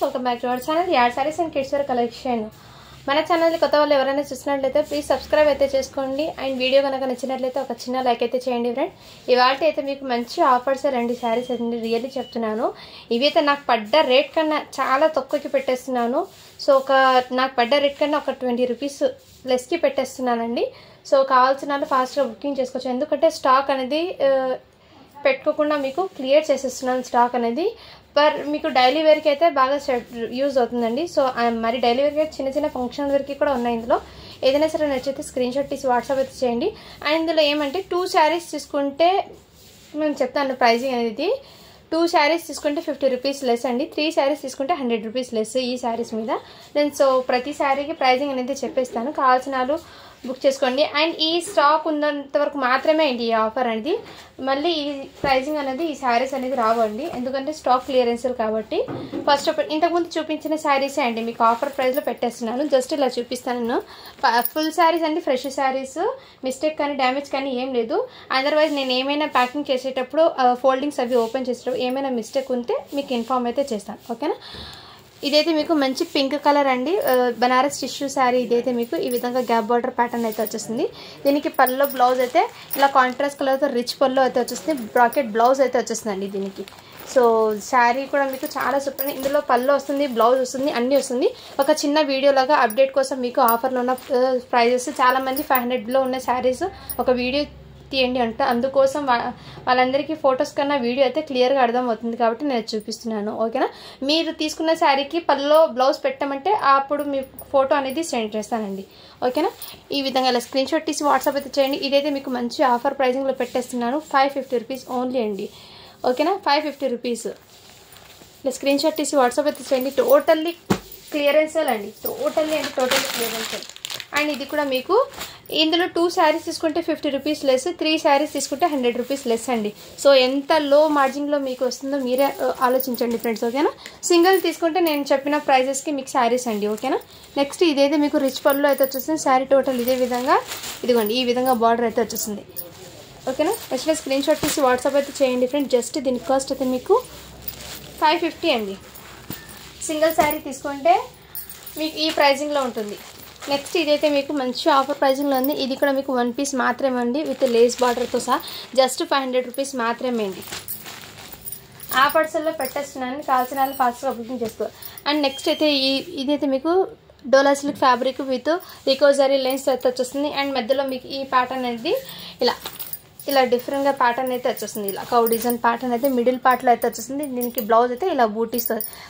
Welcome back to our channel add sarees and kids wear collection. మన ఛానల్ని కొత్త వాళ్ళు ఎవరైనా చూసినట్లయితే ప్లీజ్ సబ్స్క్రైబ్ అయితే చేసుకోండి. అండ్ వీడియో కనుక నచ్చినట్లయితే ఒక చిన్న లైక్ అయితే చేయండి ఫ్రెండ్. ఇవాళ అయితే మీకు మంచి ఆఫర్స్ రండి శారీస్ అయితే రియల్లీ చెప్తున్నాను. ఇవి అయితే నాకు పడ్డ రేట్ కన్నా చాలా తక్కువకి పెట్టేస్తున్నాను. సో నాకు పడ్డ రేట్ కన్నా ఒక 20 రూపీస్ లెస్కి పెట్టేస్తున్నానండి. సో కావాల్సిన వాళ్ళు ఫాస్ట్గా బుకింగ్ చేసుకోవచ్చు. ఎందుకంటే స్టాక్ అనేది పెట్టుకోకుండా మీకు క్లియర్ చేసేస్తున్నాను స్టాక్ అనేది. మీకు డైలీ వేర్కి అయితే బాగా యూజ్ అవుతుందండి. సో మరి డైలీ వేర్కి చిన్న చిన్న ఫంక్షన్ వేర్కి కూడా ఉన్నాయి. ఇందులో ఏదైనా సరే నచ్చితే స్క్రీన్ షాట్ తీసి వాట్సాప్ అయితే చేయండి. అండ్ ఇందులో ఏమంటే 2 శారీస్ తీసుకుంటే నేను చెప్తాను ప్రైజింగ్ అనేది. 2 శారీస్ తీసుకుంటే 50 రూపీస్ లెస్ అండి. 3 శారీస్ తీసుకుంటే 100 రూపీస్ లెస్ ఈ శారీస్ మీద. నేను సో ప్రతి శారీకి ప్రైజింగ్ అనేది చెప్పేస్తాను, కావాల్సిన వాళ్ళు బుక్ చేసుకోండి. అండ్ ఈ స్టాక్ ఉన్నంత వరకు మాత్రమే అండి ఈ ఆఫర్ అనేది. మళ్ళీ ఈ ప్రైజింగ్ అనేది ఈ శారీస్ అనేది రావండి, ఎందుకంటే స్టాక్ క్లియరెన్స్ కాబట్టి. ఫస్ట్ ఇంతకుముందు చూపించిన శారీసే అండి మీకు ఆఫర్ ప్రైస్లో పెట్టేస్తున్నాను. జస్ట్ ఇలా చూపిస్తాను. ఫుల్ శారీస్ అండి, ఫ్రెష్ శారీస్, మిస్టేక్ కానీ డ్యామేజ్ కానీ ఏం లేదు. అదర్వైజ్ నేను ఏమైనా ప్యాకింగ్ చేసేటప్పుడు ఫోల్డింగ్స్ అవి ఓపెన్ చేసేటప్పుడు ఏమైనా మిస్టేక్ ఉంటే మీకు ఇన్ఫార్మ్ అయితే చేస్తాను, ఓకేనా. ఇదైతే మీకు మంచి పింక్ కలర్ అండి, బనారస్ టిష్యూ శారీ. ఇదైతే మీకు ఈ విధంగా గ్యాప్ బార్డర్ ప్యాటర్న్ అయితే వచ్చేస్తుంది. దీనికి పల్లో బ్లౌజ్ అయితే ఇలా కాంట్రాస్ట్ కలర్తో రిచ్ పల్లో అయితే వచ్చేస్తుంది. బ్రాకెట్ బ్లౌజ్ అయితే వచ్చేస్తుందండి దీనికి. సో శారీ కూడా మీకు చాలా సూపర్. ఇందులో పల్లో వస్తుంది, బ్లౌజ్ వస్తుంది, అన్నీ వస్తుంది. ఒక చిన్న వీడియో లాగా అప్డేట్ కోసం మీకు ఆఫర్లో ఉన్న ప్రైజెస్. చాలామంది 500లో ఉన్న శారీస్ ఒక వీడియో తీయండి అంటే అందుకోసం వాళ్ళందరికీ ఫొటోస్ కన్నా వీడియో అయితే క్లియర్గా అర్థమవుతుంది కాబట్టి నేను చూపిస్తున్నాను, ఓకేనా. మీరు తీసుకున్న శారీకి పల్లో బ్లౌజ్ పెట్టమంటే అప్పుడు మీ ఫోటో అనేది సెండ్ చేస్తానండి, ఓకేనా. ఈ విధంగా ఇలా స్క్రీన్ షాట్ తీసి వాట్సాప్ అయితే చేయండి. ఇదైతే మీకు మంచి ఆఫర్ ప్రైజింగ్లో పెట్టేస్తున్నాను. 550 రూపీస్ ఓన్లీ అండి, ఓకేనా. 550 రూపీస్ ఇలా స్క్రీన్ షాట్ తీసి వాట్సాప్ అయితే చేయండి. టోటల్లీ క్లియరెన్స్ అండి, టోటల్లీ క్లియరెన్స్. అండ్ ఇది కూడా మీకు ఇందులో 2 శారీస్ తీసుకుంటే 50 రూపీస్ లెస్, 3 శారీస్ తీసుకుంటే 100 రూపీస్ లెస్ అండి. సో ఎంత లో మార్జిన్లో మీకు వస్తుందో మీరే ఆలోచించండి ఫ్రెండ్స్, ఓకేనా. సింగిల్ తీసుకుంటే నేను చెప్పిన ప్రైజెస్కి మీకు శారీస్ అండి, ఓకేనా. నెక్స్ట్ ఇదైతే మీకు రిచ్ పళ్ళు అయితే వచ్చేస్తుంది. శారీ టోటల్ ఇదే విధంగా ఇదిగోండి ఈ విధంగా బార్డర్ అయితే వచ్చేస్తుంది, ఓకేనా. నెక్స్ట్ స్క్రీన్ షాట్ తీసి వాట్సాప్ అయితే చేయండి ఫ్రెండ్స్. జస్ట్ దీని కాస్ట్ అయితే మీకు 550 అండి. సింగిల్ శారీ తీసుకుంటే మీకు ఈ ప్రైజింగ్లో ఉంటుంది. నెక్స్ట్ ఇదైతే మీకు మంచి ఆఫర్ ప్రైజింగ్లో ఉంది. ఇది కూడా మీకు 1 పీస్ మాత్రమే అండి, విత్ లేస్ బార్డర్తో సహా. జస్ట్ 500 రూపీస్ మాత్రమే అండి. ఆ పర్సల్లో పెట్టేస్తున్నాను, కావాల్సిన వాళ్ళు ఫాస్ట్గా బుకింగ్ చేసుకో. అండ్ నెక్స్ట్ అయితే ఇదైతే మీకు డోలా సిల్క్ ఫ్యాబ్రిక్ విత్ రికోజరీ లైన్స్ అయితే వచ్చేస్తుంది. అండ్ మధ్యలో మీకు ఈ ప్యాటర్న్ అనేది ఇలా డిఫరెంట్గా ప్యాటర్న్ అయితే వచ్చేస్తుంది. ఇలా కౌ డిజైన్ ప్యాటర్న్ అయితే మిడిల్ పార్ట్లో అయితే వచ్చేస్తుంది. దీనికి బ్లౌజ్ అయితే ఇలా బూటీస్,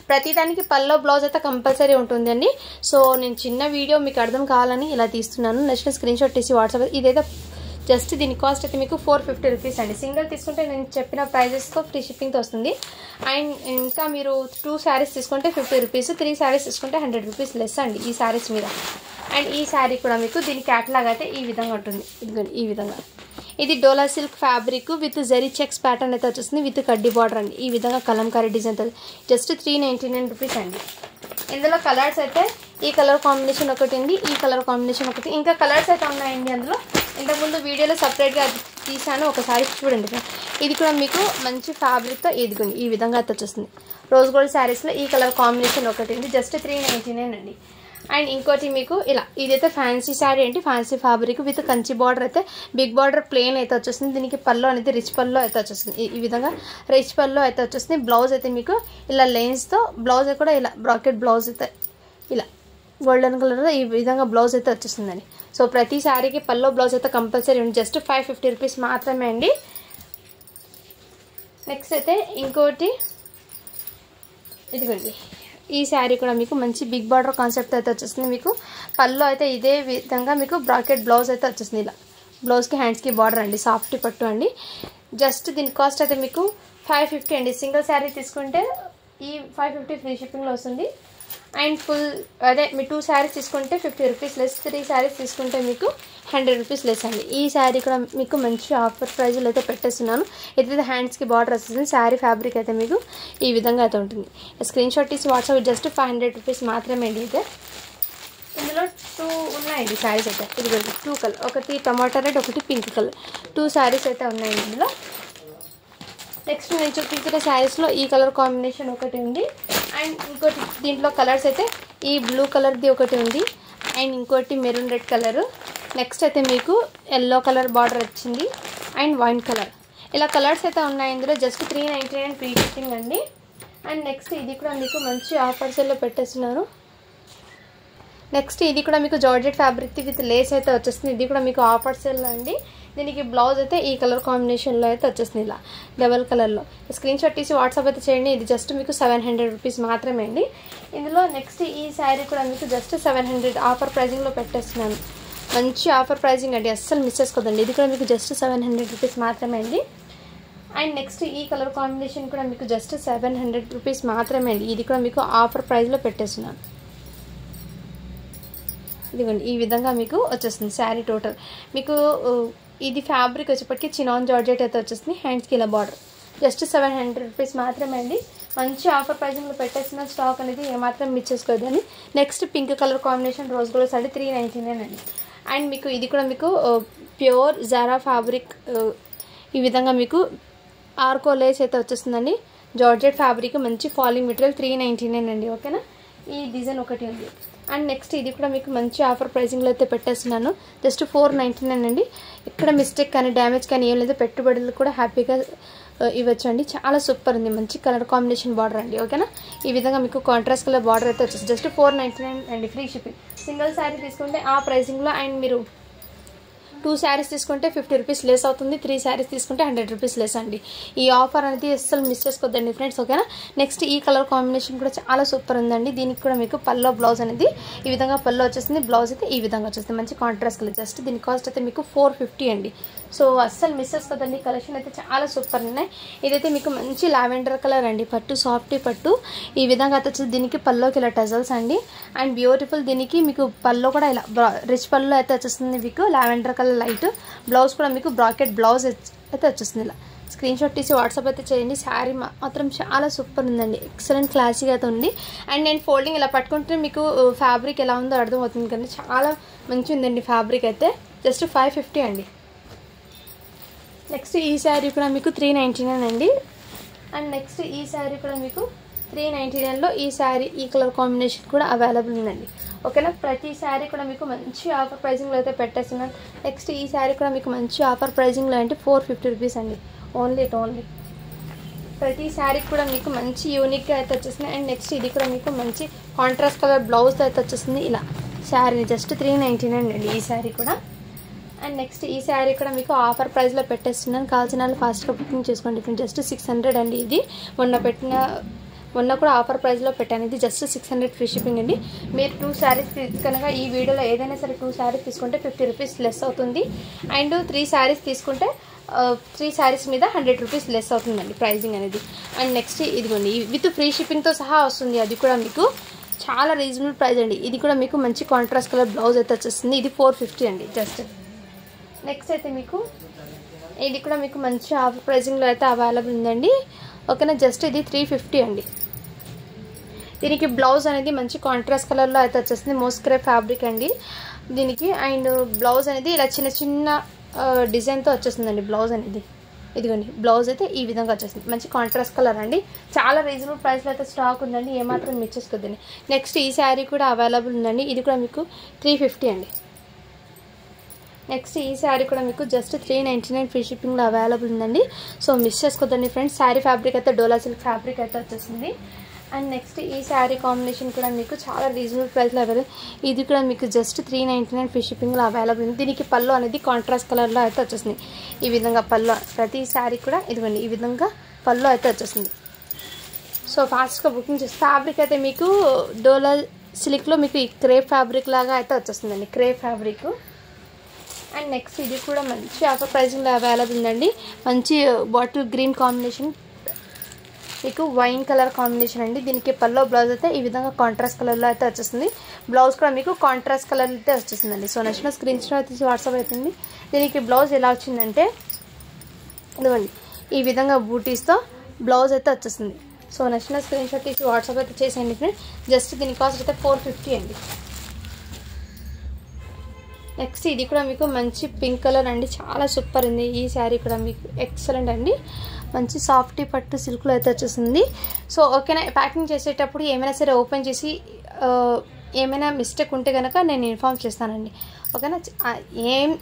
ప్రతిదానికి పల్లో బ్లౌజ్ అయితే కంపల్సరీ ఉంటుందండి. సో నేను చిన్న వీడియో మీకు అర్థం కావాలని ఇలా తీస్తున్నాను. నెక్స్ట్ స్క్రీన్ షాట్ తీసి వాట్సాప్. ఇదైతే జస్ట్ దీని కాస్ట్ అయితే మీకు 450 రూపీస్ అండి. సింగిల్ తీసుకుంటే నేను చెప్పిన ప్రైజెస్తో ఫ్రీ షిప్పింగ్తో వస్తుంది. అండ్ ఇంకా మీరు 2 శారీస్ తీసుకుంటే 50 రూపీస్, 3 శారీస్ తీసుకుంటే 100 రూపీస్ లెస్ అండి ఈ శారీస్ మీద. అండ్ ఈ శారీ కూడా మీకు దీని క్యాటలాగ్ అయితే ఈ విధంగా ఉంటుంది. ఇదిగోండి ఈ విధంగా. ఇది Dola silk fabric with zari checks pattern అయితే వచ్చేస్తుంది, విత్ కడ్డీ బార్డర్ అండి. ఈ విధంగా కలంకారీ డిజైన్ జస్ట్ 399 రూపీస్ అండి. ఇందులో కలర్స్ అయితే ఈ కలర్ కాంబినేషన్ ఒకటి ఉంది, ఈ కలర్ కాంబినేషన్ ఒకటి, ఇంకా కలర్స్ అయితే ఉన్నాయండి అందులో. ఇంతకుముందు వీడియోలో సపరేట్గా తీసాను, ఒకసారి చూడండి. ఇది కూడా మీకు మంచి ఫ్యాబ్రిక్తో ఇదిగోండి ఈ విధంగా అయితే వచ్చేస్తుంది. రోజ్ గోల్డ్ శారీస్లో ఈ కలర్ కాంబినేషన్ ఒకటి ఉంది, జస్ట్ 399 అండి. అండ్ ఇంకోటి మీకు ఇలా ఇదైతే ఫ్యాన్సీ శారీ ఏంటి, fancy fabric with Kanchi border అయితే బిగ్ బార్డర్ ప్లెయిన్ అయితే వచ్చేస్తుంది. దీనికి పళ్ళు అనేది రిచ్ పళ్ళు అయితే వచ్చేస్తుంది. ఈ విధంగా రిచ్ పళ్ళు అయితే వచ్చేస్తుంది. బ్లౌజ్ అయితే మీకు ఇలా లెన్స్తో బ్లౌజ్ కూడా ఇలా బ్రాకెట్ బ్లౌజ్ అయితే ఇలా గోల్డెన్ కలర్లో ఈ విధంగా బ్లౌజ్ అయితే వచ్చేస్తుందండి. సో ప్రతి శారీకి పల్లో బ్లౌజ్ అయితే కంపల్సరీ ఉంది. జస్ట్ 550 రూపీస్ మాత్రమే అండి. నెక్స్ట్ అయితే ఇంకోటి ఇదిగోండి ఈ శారీ కూడా మీకు మంచి బిగ్ బార్డర్ కాన్సెప్ట్ అయితే వచ్చేస్తుంది. మీకు పల్లో అయితే ఇదే విధంగా మీకు బ్రాకెట్ బ్లౌజ్ అయితే వచ్చేస్తుంది. ఇలా బ్లౌజ్కి హ్యాండ్స్కి బార్డర్ అండి, సాఫ్ట్ పట్టు అండి. జస్ట్ దీని కాస్ట్ అయితే మీకు 550 అండి. సింగిల్ శారీ తీసుకుంటే ఈ 550 ఫ్రీ షిప్పింగ్లో వస్తుంది. అండ్ ఫుల్ అదే మీ 2 శారీస్ తీసుకుంటే 50 రూపీస్ లెస్, 3 శారీస్ తీసుకుంటే మీకు 100 రూపీస్ లెస్ అండి. ఈ శారీ కూడా మీకు మంచి ఆఫర్ ప్రైజ్లో అయితే పెట్టేస్తున్నాను. ఇదైతే హ్యాండ్స్కి బార్డర్ వస్తుంది. శారీ ఫ్యాబ్రిక్ అయితే మీకు ఈ విధంగా అయితే ఉంటుంది. స్క్రీన్ షాట్ తీసి వాట్సాప్. జస్ట్ 500 రూపీస్ మాత్రమే అండి. అయితే ఇందులో 2 ఉన్నాయండి శారీస్ అయితే. ఇది 2 కలర్, ఒకటి టమాటా రెడ్, ఒకటి పింక్ కలర్, 2 శారీస్ అయితే ఉన్నాయండి ఇందులో. నెక్స్ట్ నేను చూపించిన శారీస్లో ఈ కలర్ కాంబినేషన్ ఒకటి ఉంది. అండ్ ఇంకోటి దీంట్లో కలర్స్ అయితే ఈ బ్లూ కలర్ది ఒకటి ఉంది అండ్ ఇంకోటి మెరూన్ రెడ్ కలరు. నెక్స్ట్ అయితే మీకు ఎల్లో కలర్ బార్డర్ వచ్చింది అండ్ వైన్ కలర్. ఇలా కలర్స్ అయితే ఉన్నాయి. ఇందులో జస్ట్ 399 ఫ్రీ షిప్పింగ్ అండి. అండ్ నెక్స్ట్ ఇది కూడా మీకు మంచి ఆఫర్స్లో పెట్టేస్తున్నారు. నెక్స్ట్ ఇది కూడా మీకు జార్జెట్ ఫ్యాబ్రిక్ విత్ లేస్ అయితే వచ్చేస్తుంది. ఇది కూడా మీకు ఆఫర్స్లో అండి. దీనికి బ్లౌజ్ అయితే ఈ కలర్ కాంబినేషన్లో అయితే వచ్చేస్తుంది, ఇలా డబల్ కలర్లో. స్క్రీన్ షాట్ తీసి వాట్సాప్ అయితే చేయండి. ఇది జస్ట్ మీకు 700 రూపీస్ మాత్రమే అండి. ఇందులో నెక్స్ట్ ఈ శారీ కూడా మీకు జస్ట్ 700 ఆఫర్ ప్రైజింగ్లో పెట్టేస్తున్నాను. మంచి ఆఫర్ ప్రైజింగ్ అండి, అస్సలు మిస్ చేసుకోదండి. ఇది కూడా మీకు జస్ట్ 700 రూపీస్ మాత్రమే అండి. అండ్ నెక్స్ట్ ఈ కలర్ కాంబినేషన్ కూడా మీకు జస్ట్ 700 రూపీస్ మాత్రమే అండి. ఇది కూడా మీకు ఆఫర్ ప్రైస్లో పెట్టేస్తున్నాను. ఇదిగోండి ఈ విధంగా మీకు వచ్చేస్తుంది శారీ టోటల్. మీకు ఇది ఫ్యాబ్రిక్ వచ్చేప్పటికి చినాన్ జార్జెట్ అయితే వచ్చేస్తుంది. హ్యాండ్స్కి ఇలా బార్డర్. జస్ట్ 700 రూపీస్ మాత్రమే అండి. మంచి ఆఫర్ ప్రైజింగ్లో పెట్టేస్తున్న స్టాక్ అనేది ఏమాత్రం మిస్ చేసుకోవద్దని. Next pink colour combination rose gold sari 399 అండి. అండ్ మీకు ఇది కూడా మీకు ప్యూర్ జారా ఫ్యాబ్రిక్ ఈ విధంగా మీకు ఆర్కో లేస్ అయితే వచ్చేస్తుందండి. జార్జెట్ ఫ్యాబ్రిక్ మంచి ఫాలింగ్ మెటీరియల్ 399 అండి. ఓకేనా, ఈ డిజైన్ ఒకటి ఉంది. అండ్ నెక్స్ట్ ఇది కూడా మీకు మంచి ఆఫర్ ప్రైజింగ్లో అయితే పెట్టేస్తున్నాను. జస్ట్ 499 అండి. ఇక్కడ మిస్టేక్ కానీ డ్యామేజ్ కానీ ఏం లేదు, పెట్టుబడులు కూడా హ్యాపీగా ఇవ్వచ్చు అండి. చాలా సూపర్ ఉంది, మంచి కలర్ కాంబినేషన్ బార్డర్ అండి. ఓకేనా, ఈ విధంగా మీకు కాంట్రాస్ట్ కలర్ బార్డర్ అయితే వచ్చేసి జస్ట్ 499 అండి. Free shipping. సింగిల్ శారీ తీసుకుంటే ఆ ప్రైజింగ్లో, అండ్ మీరు 2 శారీస్ తీసుకుంటే 50 రూపీస్ లెస్ అవుతుంది. 3 శారీస్ తీసుకుంటే 100 రూపీస్ లెస్ అండి. ఈ ఆఫర్ అనేది అస్సలు మిస్ చేసుకోవద్దండి ఫ్రెండ్స్. ఓకేనా, నెక్స్ట్ ఈ కలర్ కాంబినేషన్ కూడా చాలా సూపర్ ఉందండి. దీనికి కూడా మీకు పల్లో బ్లౌజ్ అనేది ఈ విధంగా పల్లో వచ్చేస్తుంది. బ్లౌజ్ అయితే ఈ విధంగా వచ్చేస్తుంది, మంచి కాంట్రాస్ట్ కలర్. జస్ట్ దీని కాస్ట్ అయితే మీకు 450 అండి. సో అస్సలు మిస్ చేసుకోవద్దండి. కలెక్షన్ అయితే చాలా సూపర్ ఉన్నాయి. ఇదైతే మీకు మంచి లావెండర్ కలర్ అండి, పట్టు సాఫ్టీ పట్టు ఈ విధంగా అయితే వచ్చేది. దీనికి పల్లోకి ఇలా టజల్స్ అండి. అండ్ బ్యూటిఫుల్, దీనికి మీకు పల్లో కూడా ఇలా రిచ్ పల్లో అయితే వచ్చేస్తుంది. మీకు లావెండర్ కలర్ లైట్ బ్లౌజ్ కూడా మీకు బ్రాకెట్ బ్లౌజ్ అయితే వచ్చేస్తుంది. ఇలా స్క్రీన్ షాట్ తీసి వాట్సాప్ అయితే చేయండి. శారీ మాత్రం చాలా సూపర్ ఉందండి, ఎక్సలెంట్ క్లాసీగా అయితే ఉంది. అండ్ నేను ఫోల్డింగ్ ఇలా పట్టుకుంటే మీకు ఫ్యాబ్రిక్ ఎలా ఉందో అర్థమవుతుంది కానీ చాలా మంచి ఉందండి ఫ్యాబ్రిక్ అయితే. జస్ట్ 550 అండి. నెక్స్ట్ ఈ శారీ కూడా మీకు 399 అండి. అండ్ నెక్స్ట్ ఈ శారీ కూడా మీకు 399లో ఈ శారీ ఈ కలర్ కాంబినేషన్ కూడా అవైలబుల్ ఉందండి. ఓకేనా, ప్రతి శారీ కూడా మీకు మంచి ఆఫర్ ప్రైజింగ్లో అయితే పెట్టేస్తున్నాను. నెక్స్ట్ ఈ శారీ కూడా మీకు మంచి ఆఫర్ ప్రైజింగ్లో అంటే 450 రూపీస్ అండి. ఓన్లీ ప్రతి శారీ కూడా మీకు మంచి యూనిక్గా అయితే వచ్చేస్తుంది. అండ్ నెక్స్ట్ ఇది కూడా మీకు మంచి కాంట్రాస్ట్ కలర్ బ్లౌజ్ అయితే వచ్చేస్తుంది. ఇలా శారీని జస్ట్ 399 అండి ఈ శారీ కూడా. అండ్ నెక్స్ట్ ఈ శారీ కూడా మీకు ఆఫర్ ప్రైస్లో పెట్టేస్తున్నాను. కావాల్సిన వాళ్ళు ఫాస్ట్గా బుకింగ్ చేసుకోండి. జస్ట్ 600 అండి. ఇది మొన్న కూడా ఆఫర్ ప్రైస్లో పెట్టాను. ఇది జస్ట్ 600 ఫ్రీ షిప్పింగ్ అండి. మీరు 2 శారీస్ కనుక ఈ వీడియోలో ఏదైనా సరే 2 శారీస్ తీసుకుంటే 50 రూపీస్ లెస్ అవుతుంది. అండ్ 3 శారీస్ తీసుకుంటే 3 శారీస్ మీద 100 రూపీస్ లెస్ అవుతుందండి ప్రైజింగ్ అనేది. అండ్ నెక్స్ట్ ఇదిగోండి విత్ ఫ్రీ షిప్పింగ్తో సహా వస్తుంది. అది కూడా మీకు చాలా రీజనబుల్ ప్రైస్ అండి. ఇది కూడా మీకు మంచి కాంట్రాస్ట్ కలర్ బ్లౌజ్ అయితే వచ్చేస్తుంది. ఇది 450 అండి జస్ట్. నెక్స్ట్ అయితే మీకు ఇది కూడా మీకు మంచి ఆఫర్ ప్రైజింగ్లో అయితే అవైలబుల్ ఉందండి. ఓకేనా, జస్ట్ ఇది 350 అండి. దీనికి బ్లౌజ్ అనేది మంచి కాంట్రాస్ట్ కలర్లో అయితే వచ్చేస్తుంది. మోస్క్రే ఫ్యాబ్రిక్ అండి దీనికి. అండ్ బ్లౌజ్ అనేది ఇలా చిన్న చిన్న డిజైన్తో వచ్చేస్తుందండి బ్లౌజ్ అనేది. ఇదిగోండి బ్లౌజ్ అయితే ఈ విధంగా వచ్చేస్తుంది, మంచి కాంట్రాస్ట్ కలర్ అండి. చాలా రీజనబుల్ ప్రైస్లో అయితే స్టాక్ ఉందండి, ఏమాత్రం మిస్ చేసుకోవద్దండి. నెక్స్ట్ ఈ శారీ కూడా అవైలబుల్ ఉందండి. ఇది కూడా మీకు 350 అండి. నెక్స్ట్ ఈ శారీ కూడా మీకు జస్ట్ 399 ఫ్రీ షిప్పింగ్లో అవైలబుల్ ఉందండి. సో మిస్ చేసుకోవద్దండి ఫ్రెండ్స్. శారీ ఫ్యాబ్రిక్ అయితే డోలా సిల్క్ ఫ్యాబ్రిక్ అయితే వచ్చేసింది. అండ్ నెక్స్ట్ ఈ శారీ కాంబినేషన్ కూడా మీకు చాలా రీజనబుల్ ప్రైస్లో అవైలబుల్. ఇది కూడా మీకు జస్ట్ 399 ఫ్రీ షిప్పింగ్లో అవైలబుల్ ఉంది. దీనికి పళ్ళు అనేది కాంట్రాస్ట్ కలర్లో అయితే వచ్చేస్తుంది. ఈ విధంగా పళ్ళు ప్రతి శారీ కూడా ఇదిగోండి ఈ విధంగా పళ్ళు అయితే వచ్చేస్తుంది. సో ఫాస్ట్గా బుకింగ్ చేసి ఫ్యాబ్రిక్ అయితే మీకు డోలా సిల్క్లో మీకు ఈ క్రేప్ ఫ్యాబ్రిక్ లాగా అయితే వచ్చేస్తుందండి, క్రేప్ ఫ్యాబ్రిక్. అండ్ నెక్స్ట్ ఇది కూడా మంచి ఆఫర్ ప్రైజింగ్లో అవైలబుల్ ఉందండి. మంచి బాటిల్ గ్రీన్ కాంబినేషన్ మీకు వైన్ కలర్ కాంబినేషన్ అండి. దీనికి పల్లో బ్లౌజ్ అయితే ఈ విధంగా కాంట్రాస్ట్ కలర్లో అయితే వచ్చేస్తుంది. బ్లౌజ్ కూడా మీకు కాంట్రాస్ట్ కలర్ అయితే వచ్చేస్తుందండి. సో నచ్చిన స్క్రీన్ షాట్ తీసి వాట్సాప్ అవుతుంది. దీనికి బ్లౌజ్ ఎలా వచ్చిందంటే ఇదిగోండి ఈ విధంగా బూటీస్తో బ్లౌజ్ అయితే వచ్చేస్తుంది. సో నచ్చిన స్క్రీన్ షాట్ తీసి వాట్సాప్ అయితే చేసేయండి ఫ్రెండ్. జస్ట్ దీని కాస్ట్ అయితే 450 అండి. నెక్స్ట్ ఇది కూడా మీకు మంచి పింక్ కలర్ అండి, చాలా సూపర్ ఉంది. ఈ శారీ కూడా మీకు ఎక్సలెంట్ అండి. మంచి సాఫ్టీ పట్టు సిల్క్లో అయితే వచ్చేసింది. సో ఓకేనా, ప్యాకింగ్ చేసేటప్పుడు ఏమైనా సరే ఓపెన్ చేసి ఏమైనా మిస్టేక్ ఉంటే కనుక నేను ఇన్ఫార్మ్ చేస్తానండి. ఓకేనా,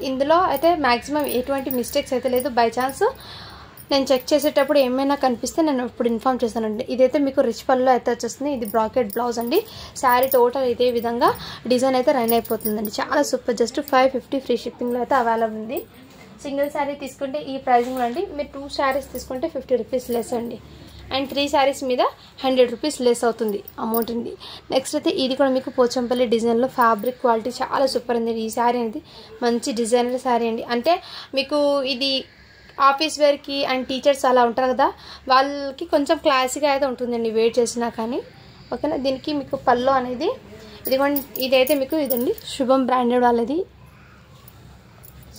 ఇందులో అయితే మ్యాక్సిమం ఎటువంటి మిస్టేక్స్ అయితే లేదు. బై ఛాన్స్ నేను చెక్ చేసేటప్పుడు ఏమైనా కనిపిస్తే నేను ఇప్పుడు ఇన్ఫార్మ్ చేస్తానండి. ఇదైతే మీకు రిచ్ పళ్ళులో అయితే వచ్చేస్తుంది. ఇది బ్రాకెట్ బ్లౌజ్ అండి. శారీ టోటల్ ఇదే విధంగా డిజైన్ అయితే రన్ అయిపోతుందండి. చాలా సూపర్. జస్ట్ 550 ఫ్రీ షిప్పింగ్లో అయితే అవైలబుల్ ఉంది. సింగిల్ శారీ తీసుకుంటే ఈ ప్రైజింగ్లో అండి. మీరు 2 శారీస్ తీసుకుంటే 50 రూపీస్ లెస్ అండి. అండ్ 3 శారీస్ మీద 100 రూపీస్ లెస్ అవుతుంది అమౌంట్ అండి. నెక్స్ట్ అయితే ఇది కూడా మీకు పోచంపల్లి డిజైన్లో ఫ్యాబ్రిక్ క్వాలిటీ చాలా సూపర్ ఉంది. ఈ శారీ అనేది మంచి డిజైనర్ శారీ అండి. అంటే మీకు ఇది ఆఫీస్ వేర్కి అండ్ టీచర్స్ అలా ఉంటారు కదా, వాళ్ళకి కొంచెం క్లాసీగా అయితే ఉంటుందండి వేర్ చేసినా కానీ. ఓకేనా, దీనికి మీకు పళ్ళు అనేది ఇదైతే మీకు ఇదండి శుభం బ్రాండెడ్ వాళ్ళది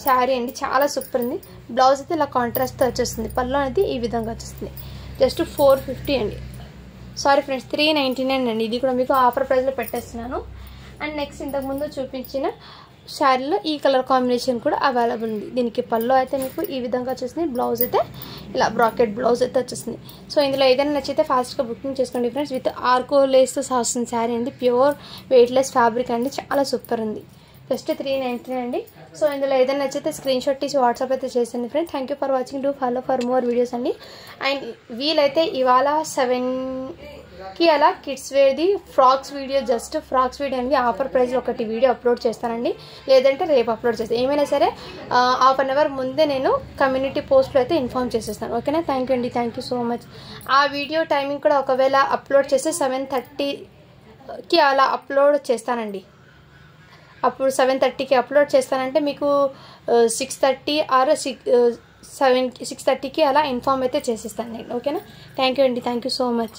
శారీ అండి. చాలా సూపర్ ఉంది. బ్లౌజ్ అయితే ఇలా కాంట్రాస్ట్తో వచ్చేస్తుంది. పళ్ళు అనేది ఈ విధంగా వచ్చేస్తుంది. జస్ట్ 450 అండి. సారీ ఫ్రెండ్స్, 399 అండి. ఇది కూడా మీకు ఆఫర్ ప్రైస్లో పెట్టేస్తున్నాను. అండ్ నెక్స్ట్ ఇంతకుముందు చూపించిన శారీలో ఈ కలర్ కాంబినేషన్ కూడా అవైలబుల్ ఉంది. దీనికి పళ్ళు అయితే మీకు ఈ విధంగా వచ్చేసింది. బ్లౌజ్ అయితే ఇలా బ్రాకెట్ బ్లౌజ్ అయితే వచ్చేసింది. సో ఇందులో ఏదైనా నచ్చితే ఫాస్ట్గా బుకింగ్ చేసుకోండి ఫ్రెండ్స్. విత్ ఆర్కో లేస్తో వస్తుంది శారీ అండి. ప్యూర్ వెయిట్లెస్ ఫ్యాబ్రిక్ అండి. చాలా సూపర్ ఉంది. జస్ట్ 399 అండి. సో ఇందులో ఏదైనా నచ్చితే స్క్రీన్ షాట్ తీసి వాట్సాప్ అయితే చేసండి friends. Thank you for watching. Do follow for more videos అండి. అండ్ వీలైతే ఇవాళ 7కి అలా కిడ్స్ వేర్ది frocks video, just frocks video అండి. ఆఫర్ ప్రైస్లో ఒకటి వీడియో అప్లోడ్ చేస్తానండి. లేదంటే రేపు అప్లోడ్ చేస్తాను. ఏమైనా సరే హాఫ్ అన్ అవర్ ముందే నేను కమ్యూనిటీ పోస్ట్లో అయితే ఇన్ఫార్మ్ చేసేస్తాను. ఓకేనా, థ్యాంక్ యూ అండి. Thank you so much. ఆ వీడియో టైమింగ్ కూడా ఒకవేళ అప్లోడ్ చేస్తే 7:30కి అలా అప్లోడ్ చేస్తానండి. అప్పుడు 7:30కి అప్లోడ్ చేస్తానంటే మీకు 6:30 ఆర్ 6:30కి అలా ఇన్ఫార్మ్ అయితే చేసేస్తాను నేను. ఓకేనా, థ్యాంక్ యూ అండి. Thank you so much.